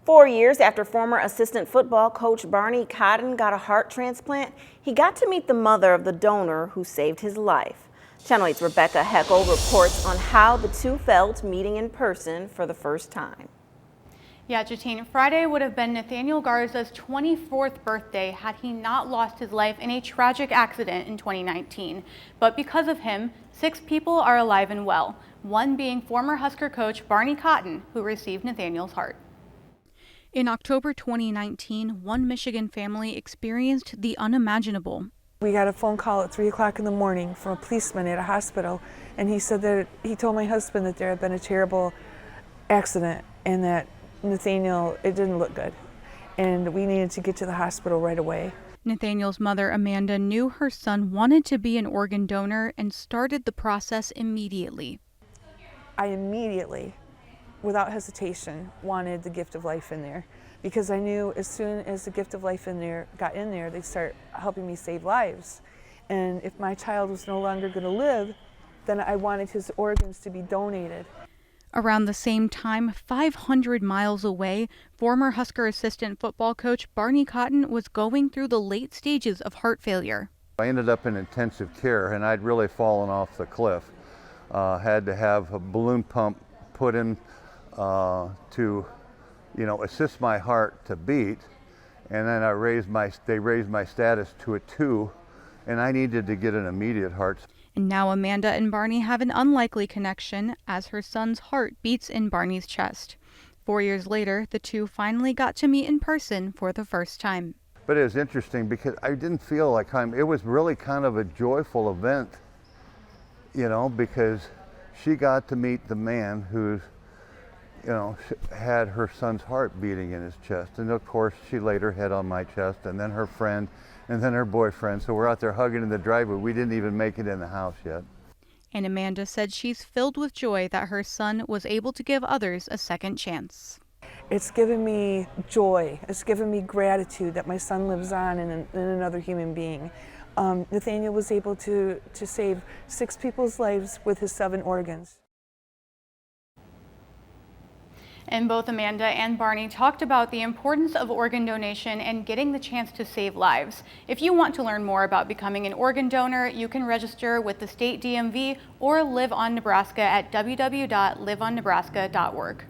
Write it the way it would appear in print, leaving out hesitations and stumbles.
4 years after former assistant football coach Barney Cotton got a heart transplant, he got to meet the mother of the donor who saved his life. Channel 8's Rebecca Heckel reports on how the two felt meeting in person for the first time. Yeah, Jatine, Friday would have been Nathaniel Garza's 24th birthday had he not lost his life in a tragic accident in 2019. But because of him, 6 people are alive and well, one being former Husker coach Barney Cotton, who received Nathaniel's heart. In October 2019, one Michigan family experienced the unimaginable. We got a phone call at 3 o'clock in the morning from a policeman at a hospital, and he said that he told my husband that there had been a terrible accident and that Nathaniel, it didn't look good, and we needed to get to the hospital right away. Nathaniel's mother, Amanda, knew her son wanted to be an organ donor and started the process immediately. I immediately, without hesitation, wanted the gift of life in there because I knew as soon as the gift of life got in there, they'd start helping me save lives. And if my child was no longer going to live, then I wanted his organs to be donated. Around the same time, 500 miles away, former Husker assistant football coach Barney Cotton was going through the late stages of heart failure. I ended up in intensive care and I'd really fallen off the cliff. Had to have a balloon pump put in to, assist my heart to beat. And then they raised my status to a 2, and I needed to get an immediate heart. And now Amanda and Barney have an unlikely connection as her son's heart beats in Barney's chest. 4 years later, the two finally got to meet in person for the first time. But it was interesting because I didn't feel like it was really kind of a joyful event, because she got to meet the man who's, had her son's heart beating in his chest. And of course, she laid her head on my chest, and then her friend, and then her boyfriend. So we're out there hugging in the driveway. We didn't even make it in the house yet. And Amanda said she's filled with joy that her son was able to give others a second chance. It's given me joy. It's given me gratitude that my son lives on in another human being. Nathaniel was able to save 6 people's lives with his 7 organs. And both Amanda and Barney talked about the importance of organ donation and getting the chance to save lives. If you want to learn more about becoming an organ donor, you can register with the state DMV or Live on Nebraska at www.liveonnebraska.org.